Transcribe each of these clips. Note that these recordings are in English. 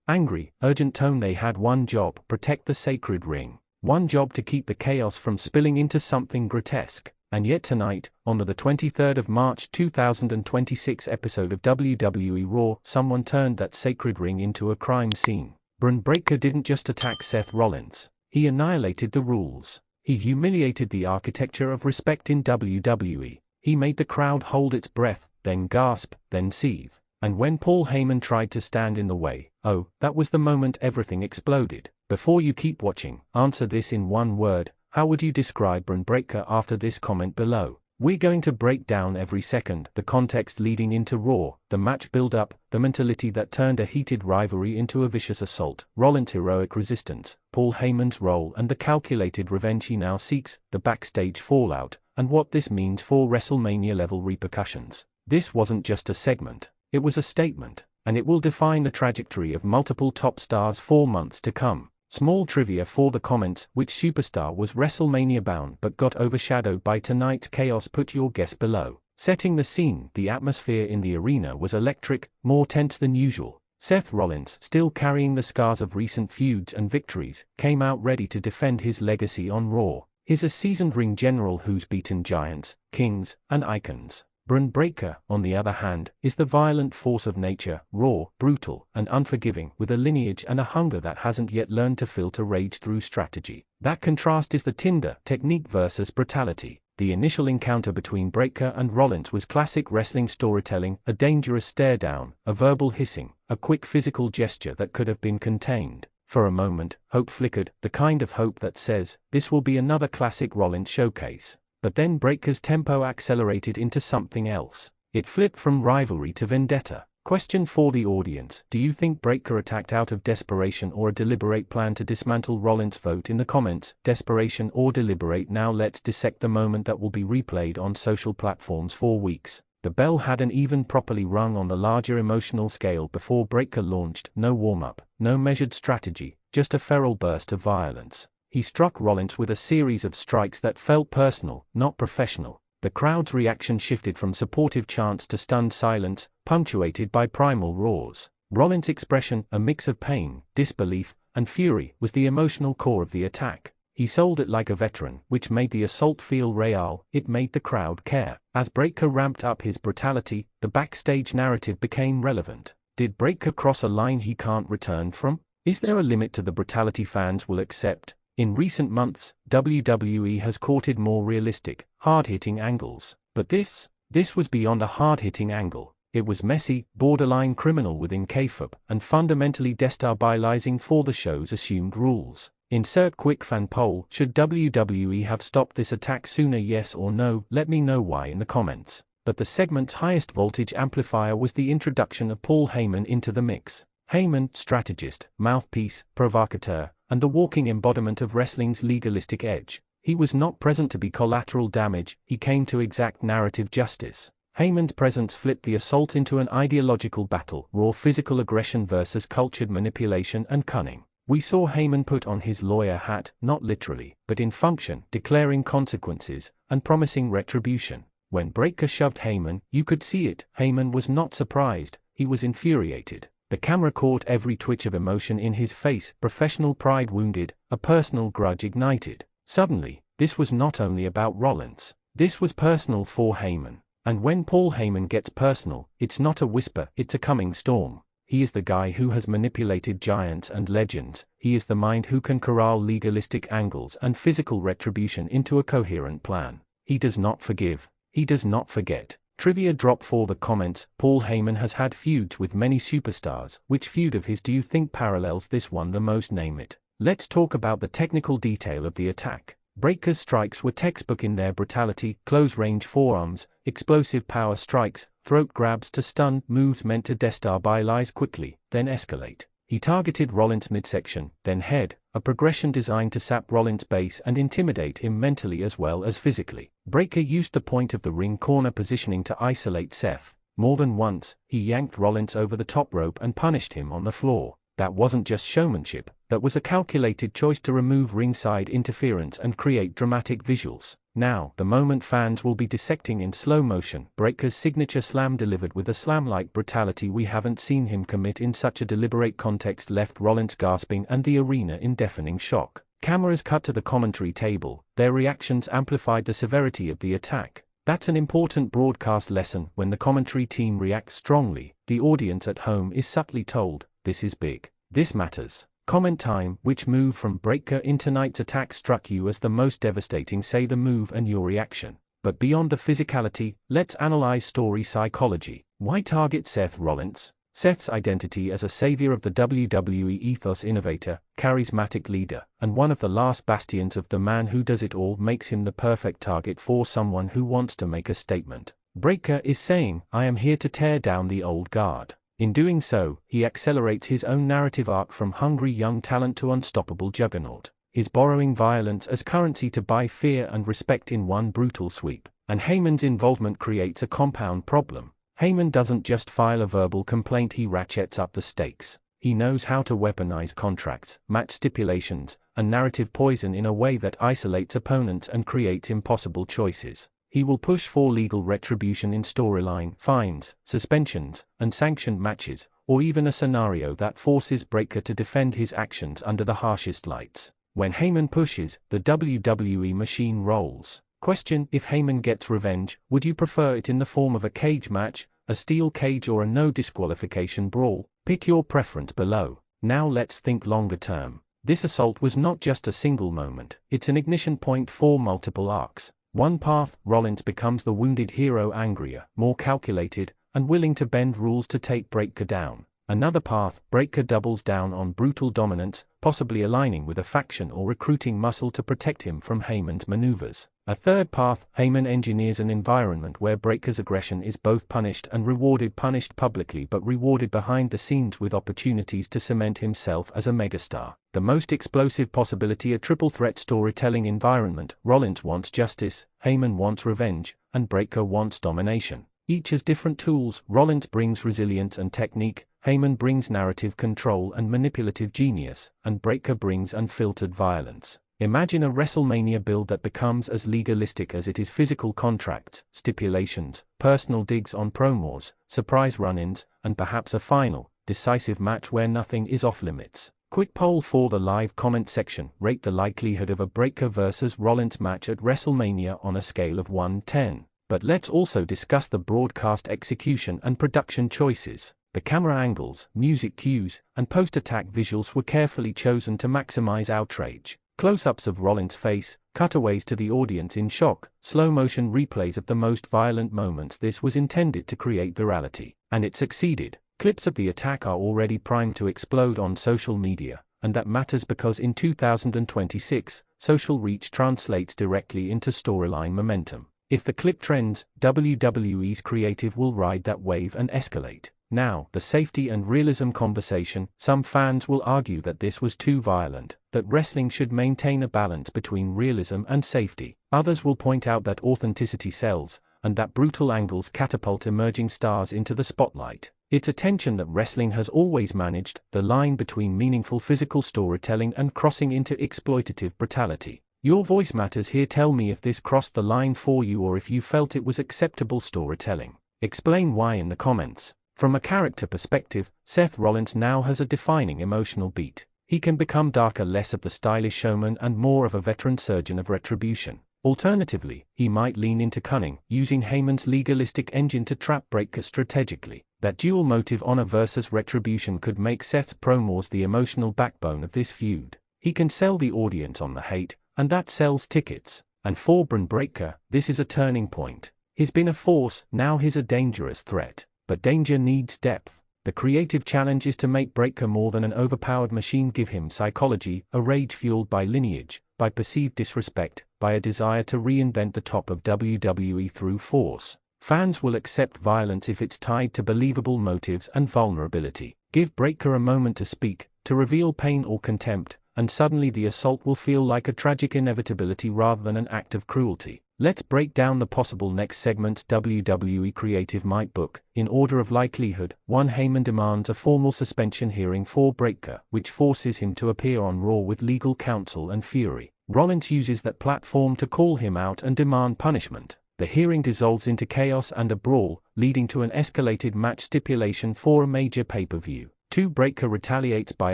Angry, urgent tone. They had one job: protect the sacred ring. One job: to keep the chaos from spilling into something grotesque. And yet tonight, on the 23rd of March 2026 episode of WWE Raw, someone turned that sacred ring into a crime scene. Bron Breakker didn't just attack Seth Rollins. He annihilated the rules. He humiliated the architecture of respect in WWE. He made the crowd hold its breath, then gasp, then seethe. And when Paul Heyman tried to stand in the way, oh, that was the moment everything exploded. Before you keep watching, answer this in one word. How would you describe Bron Breakker after this comment below? We're going to break down every second, the context leading into Raw, the match build-up, the mentality that turned a heated rivalry into a vicious assault, Rollins' heroic resistance, Paul Heyman's role and the calculated revenge he now seeks, the backstage fallout, and what this means for WrestleMania-level repercussions. This wasn't just a segment, it was a statement, and it will define the trajectory of multiple top stars for months to come. Small trivia for the comments: which superstar was WrestleMania bound but got overshadowed by tonight's chaos? Put your guess below. Setting the scene, the atmosphere in the arena was electric, more tense than usual. Seth Rollins, still carrying the scars of recent feuds and victories, came out ready to defend his legacy on Raw. He's a seasoned ring general who's beaten giants, kings, and icons. Bron Breakker, on the other hand, is the violent force of nature, raw, brutal, and unforgiving, with a lineage and a hunger that hasn't yet learned to filter rage through strategy. That contrast is the Tinder, technique versus brutality. The initial encounter between Breakker and Rollins was classic wrestling storytelling: a dangerous stare down, a verbal hissing, a quick physical gesture that could have been contained. For a moment, hope flickered, the kind of hope that says, this will be another classic Rollins showcase. But then Breakker's tempo accelerated into something else. It flipped from rivalry to vendetta. Question for the audience: do you think Breakker attacked out of desperation or a deliberate plan to dismantle Rollins? Vote in the comments. Desperation or deliberate? Now let's dissect the moment that will be replayed on social platforms for weeks. The bell hadn't even properly rung on the larger emotional scale before Breakker launched. No warm-up, no measured strategy, just a feral burst of violence. He struck Rollins with a series of strikes that felt personal, not professional. The crowd's reaction shifted from supportive chants to stunned silence, punctuated by primal roars. Rollins' expression, a mix of pain, disbelief, and fury, was the emotional core of the attack. He sold it like a veteran, which made the assault feel real. It made the crowd care. As Breakker ramped up his brutality, the backstage narrative became relevant. Did Breakker cross a line he can't return from? Is there a limit to the brutality fans will accept? In recent months, WWE has courted more realistic, hard-hitting angles. But this was beyond a hard-hitting angle. It was messy, borderline criminal within kayfabe, and fundamentally destabilizing for the show's assumed rules. Insert quick fan poll: should WWE have stopped this attack sooner? Yes or no? Let me know why in the comments. But the segment's highest voltage amplifier was the introduction of Paul Heyman into the mix. Heyman, strategist, mouthpiece, provocateur, and the walking embodiment of wrestling's legalistic edge. He was not present to be collateral damage, he came to exact narrative justice. Heyman's presence flipped the assault into an ideological battle: raw physical aggression versus cultured manipulation and cunning. We saw Heyman put on his lawyer hat, not literally, but in function, declaring consequences, and promising retribution. When Breakker shoved Heyman, you could see it. Heyman was not surprised, he was infuriated. The camera caught every twitch of emotion in his face: professional pride wounded, a personal grudge ignited. Suddenly, this was not only about Rollins. This was personal for Heyman. And when Paul Heyman gets personal, it's not a whisper, it's a coming storm. He is the guy who has manipulated giants and legends. He is the mind who can corral legalistic angles and physical retribution into a coherent plan. He does not forgive. He does not forget. Trivia drop for the comments: Paul Heyman has had feuds with many superstars. Which feud of his do you think parallels this one the most? Name it. Let's talk about the technical detail of the attack. Breakker's strikes were textbook in their brutality: close-range forearms, explosive power strikes, throat grabs to stun, moves meant to destabilize quickly, then escalate. He targeted Rollins' midsection, then head, a progression designed to sap Rollins' base and intimidate him mentally as well as physically. Breakker used the point of the ring corner positioning to isolate Seth. More than once, he yanked Rollins over the top rope and punished him on the floor. That wasn't just showmanship, that was a calculated choice to remove ringside interference and create dramatic visuals. Now, the moment fans will be dissecting in slow motion, Breaker's signature slam delivered with a slam-like brutality we haven't seen him commit in such a deliberate context left Rollins gasping and the arena in deafening shock. Cameras cut to the commentary table, their reactions amplified the severity of the attack. That's an important broadcast lesson. When the commentary team reacts strongly, the audience at home is subtly told, this is big. This matters. Comment time: which move from Breaker in tonight's attack struck you as the most devastating? Say the move and your reaction. But beyond the physicality, let's analyze story psychology. Why target Seth Rollins? Seth's identity as a savior of the WWE ethos, innovator, charismatic leader, and one of the last bastions of the man who does it all makes him the perfect target for someone who wants to make a statement. Breaker is saying, I am here to tear down the old guard. In doing so, he accelerates his own narrative arc from hungry young talent to unstoppable juggernaut. He's borrowing violence as currency to buy fear and respect in one brutal sweep. And Heyman's involvement creates a compound problem. Heyman doesn't just file a verbal complaint, he ratchets up the stakes. He knows how to weaponize contracts, match stipulations, and narrative poison in a way that isolates opponents and creates impossible choices. He will push for legal retribution in storyline, fines, suspensions, and sanctioned matches, or even a scenario that forces Breaker to defend his actions under the harshest lights. When Heyman pushes, the WWE machine rolls. Question: if Heyman gets revenge, would you prefer it in the form of a cage match, a steel cage, or a no disqualification brawl? Pick your preference below. Now let's think longer term. This assault was not just a single moment, it's an ignition point for multiple arcs. One path, Rollins becomes the wounded hero, angrier, more calculated, and willing to bend rules to take Breaker down. Another path, Breaker doubles down on brutal dominance, possibly aligning with a faction or recruiting muscle to protect him from Heyman's maneuvers. A third path, Heyman engineers an environment where Breaker's aggression is both punished and rewarded, punished publicly but rewarded behind the scenes with opportunities to cement himself as a megastar. The most explosive possibility, a triple threat storytelling environment. Rollins wants justice, Heyman wants revenge, and Breaker wants domination. Each has different tools. Rollins brings resilience and technique, Heyman brings narrative control and manipulative genius, and Breaker brings unfiltered violence. Imagine a WrestleMania build that becomes as legalistic as it is physical: contracts, stipulations, personal digs on promos, surprise run-ins, and perhaps a final, decisive match where nothing is off-limits. Quick poll for the live comment section: rate the likelihood of a Breaker vs. Rollins match at WrestleMania on a scale of 1-10. But let's also discuss the broadcast execution and production choices. The camera angles, music cues, and post-attack visuals were carefully chosen to maximize outrage. Close-ups of Rollins' face, cutaways to the audience in shock, slow-motion replays of the most violent moments. This was intended to create virality, and it succeeded. Clips of the attack are already primed to explode on social media, and that matters because in 2026, social reach translates directly into storyline momentum. If the clip trends, WWE's creative will ride that wave and escalate. Now, the safety and realism conversation. Some fans will argue that this was too violent, that wrestling should maintain a balance between realism and safety. Others will point out that authenticity sells, and that brutal angles catapult emerging stars into the spotlight. It's a tension that wrestling has always managed, the line between meaningful physical storytelling and crossing into exploitative brutality. Your voice matters here. Tell me if this crossed the line for you or if you felt it was acceptable storytelling. Explain why in the comments. From a character perspective, Seth Rollins now has a defining emotional beat. He can become darker, less of the stylish showman and more of a veteran surgeon of retribution. Alternatively, he might lean into cunning, using Heyman's legalistic engine to trap Breaker strategically. That dual motive, honor versus retribution, could make Seth's promos the emotional backbone of this feud. He can sell the audience on the hate, and that sells tickets. And for Bron Breaker, this is a turning point. He's been a force, now he's a dangerous threat. But danger needs depth. The creative challenge is to make Breaker more than an overpowered machine. Give him psychology, a rage fueled by lineage, by perceived disrespect, by a desire to reinvent the top of WWE through force. Fans will accept violence if it's tied to believable motives and vulnerability. Give Breaker a moment to speak, to reveal pain or contempt, and suddenly the assault will feel like a tragic inevitability rather than an act of cruelty. Let's break down the possible next segments. WWE creative might book. In order of likelihood, 1. Heyman demands a formal suspension hearing for Breaker, which forces him to appear on Raw with legal counsel and fury. Rollins uses that platform to call him out and demand punishment. The hearing dissolves into chaos and a brawl, leading to an escalated match stipulation for a major pay-per-view. 2. Breakker retaliates by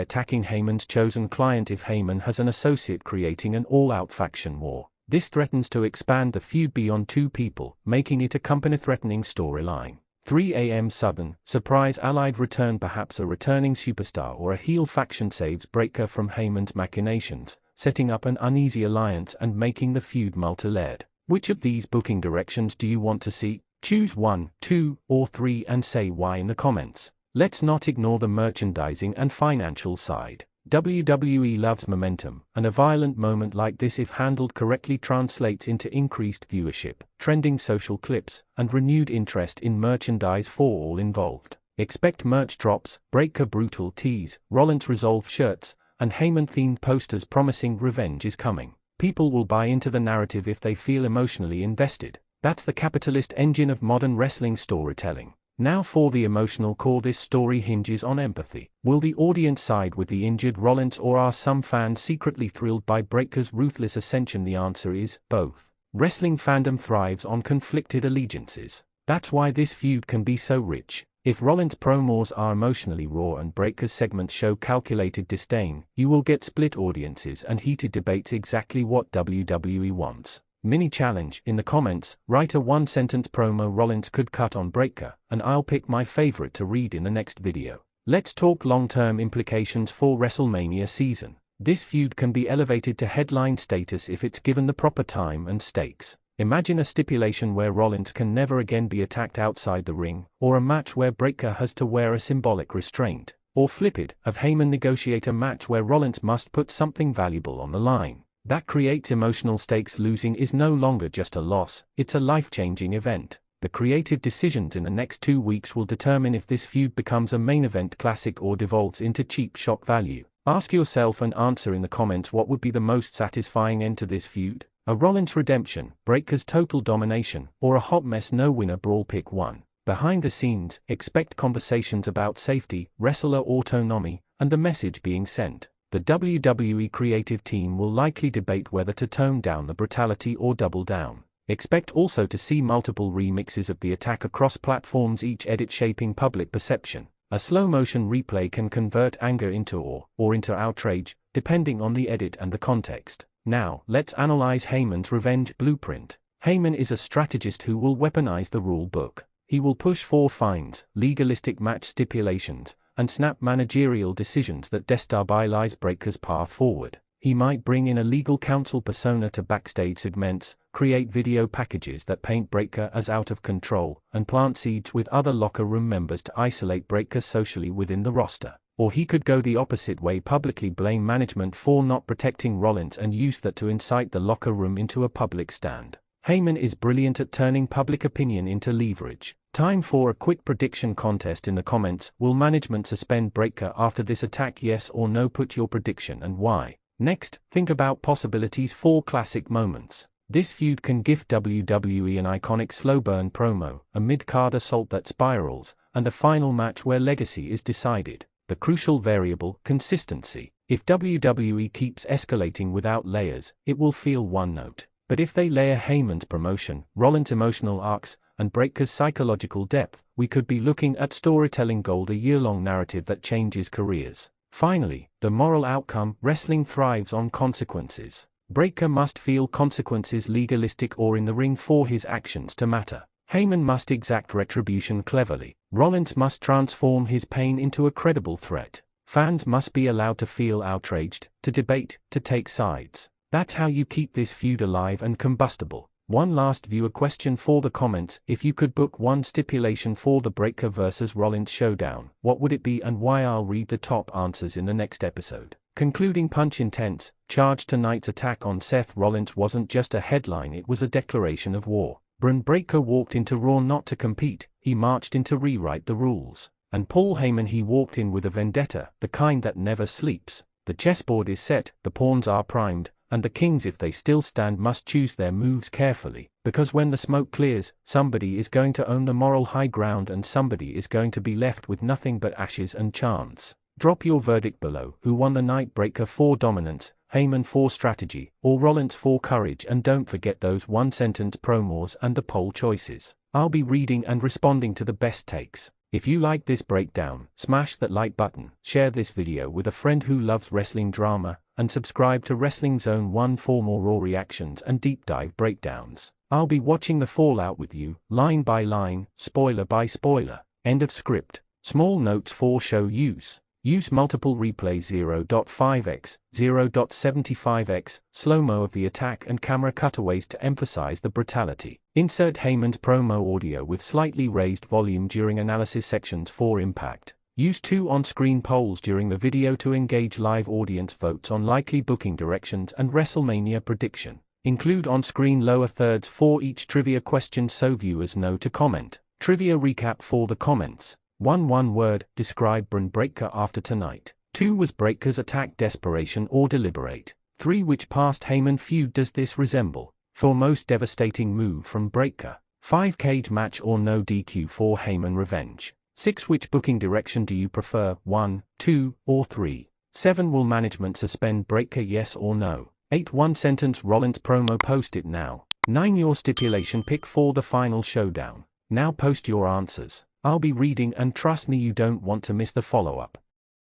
attacking Heyman's chosen client if Heyman has an associate, creating an all-out faction war. This threatens to expand the feud beyond two people, making it a company-threatening storyline. 3 a.m. Southern, surprise allied return. Perhaps a returning superstar or a heel faction saves Breakker from Heyman's machinations, setting up an uneasy alliance and making the feud multi-layered. Which of these booking directions do you want to see? Choose 1, 2, or 3 and say why in the comments. Let's not ignore the merchandising and financial side. WWE loves momentum, and a violent moment like this, if handled correctly, translates into increased viewership, trending social clips, and renewed interest in merchandise for all involved. Expect merch drops, Breakker brutal tees, Rollins Resolve shirts, and Heyman-themed posters promising revenge is coming. People will buy into the narrative if they feel emotionally invested. That's the capitalist engine of modern wrestling storytelling. Now for the emotional core. This story hinges on empathy. Will the audience side with the injured Rollins, or are some fans secretly thrilled by Breakker's ruthless ascension? The answer is both. Wrestling fandom thrives on conflicted allegiances. That's why this feud can be so rich. If Rollins' promos are emotionally raw and Breakker's segments show calculated disdain, you will get split audiences and heated debates, exactly what WWE wants. Mini challenge in the comments: write a one-sentence promo Rollins could cut on Breakker, and I'll pick my favorite to read in the next video. Let's talk long-term implications for WrestleMania season. This feud can be elevated to headline status if it's given the proper time and stakes. Imagine a stipulation where Rollins can never again be attacked outside the ring, or a match where Breakker has to wear a symbolic restraint. Or flip it, have Heyman negotiate a match where Rollins must put something valuable on the line. That creates emotional stakes. Losing is no longer just a loss, it's a life-changing event. The creative decisions in the next 2 weeks will determine if this feud becomes a main event classic or devolves into cheap shock value. Ask yourself and answer in the comments what would be the most satisfying end to this feud. A Rollins redemption, Breakker's total domination, or a hot mess no-winner brawl? Pick one. Behind the scenes, expect conversations about safety, wrestler autonomy, and the message being sent. The WWE creative team will likely debate whether to tone down the brutality or double down. Expect also to see multiple remixes of the attack across platforms, each edit shaping public perception. A slow-motion replay can convert anger into awe, or into outrage, depending on the edit and the context. Now, let's analyze Heyman's revenge blueprint. Heyman is a strategist who will weaponize the rule book. He will push for fines, legalistic match stipulations, and snap managerial decisions that destabilize Breakker's path forward. He might bring in a legal counsel persona to backstage segments, create video packages that paint Breakker as out of control, and plant seeds with other locker room members to isolate Breakker socially within the roster. Or he could go the opposite way, publicly blame management for not protecting Rollins and use that to incite the locker room into a public stand. Heyman is brilliant at turning public opinion into leverage. Time for a quick prediction contest in the comments. Will management suspend Breakker after this attack? Yes or no? Put your prediction and why. Next, think about possibilities for classic moments. This feud can gift WWE an iconic slow burn promo, a mid-card assault that spirals, and a final match where legacy is decided. The crucial variable, consistency. If WWE keeps escalating without layers, it will feel one note. But if they layer Heyman's promotion, Rollins' emotional arcs, and Breakker's psychological depth, we could be looking at storytelling gold, a year-long narrative that changes careers. Finally, the moral outcome. Wrestling thrives on consequences. Breakker must feel consequences, legalistic or in the ring, for his actions to matter. Heyman must exact retribution cleverly. Rollins must transform his pain into a credible threat. Fans must be allowed to feel outraged, to debate, to take sides. That's how you keep this feud alive and combustible. One last viewer question for the comments: if you could book one stipulation for the Breakker vs Rollins showdown, what would it be and why? I'll read the top answers in the next episode. Concluding punch: intense, charged. Tonight's attack on Seth Rollins wasn't just a headline, it was a declaration of war. Bron Breakker walked into Raw not to compete, he marched in to rewrite the rules. And Paul Heyman, he walked in with a vendetta, the kind that never sleeps. The chessboard is set, the pawns are primed, and the kings, if they still stand, must choose their moves carefully, because when the smoke clears, somebody is going to own the moral high ground and somebody is going to be left with nothing but ashes and chants. Drop your verdict below. Who won the night? Breakker for dominance, Heyman 4 strategy, or Rollins 4 courage, and don't forget those one-sentence promos and the poll choices. I'll be reading and responding to the best takes. If you like this breakdown, smash that like button, share this video with a friend who loves wrestling drama, and subscribe to Wrestling Zone 1 for more raw reactions and deep dive breakdowns. I'll be watching the fallout with you, line by line, spoiler by spoiler. End of script. Small notes for show use. Use multiple replays 0.5x, 0.75x, slow-mo of the attack and camera cutaways to emphasize the brutality. Insert Heyman's promo audio with slightly raised volume during analysis sections for impact. Use 2 on-screen polls during the video to engage live audience votes on likely booking directions and WrestleMania prediction. Include on-screen lower thirds for each trivia question so viewers know to comment. Trivia recap for the comments. 1. One word, describe Bron Breakker after tonight. 2. Was Breakker's attack desperation or deliberate? 3. Which past Heyman feud does this resemble? 4. Most devastating move from Breakker. 5. Cage match or no DQ for Heyman revenge? 6. Which booking direction do you prefer, 1, 2, or 3? 7. Will management suspend Breakker, yes or no? 8. One sentence Rollins promo, post it now. 9. Your stipulation pick for the final showdown. Now post your answers. I'll be reading and trust me, you don't want to miss the follow-up.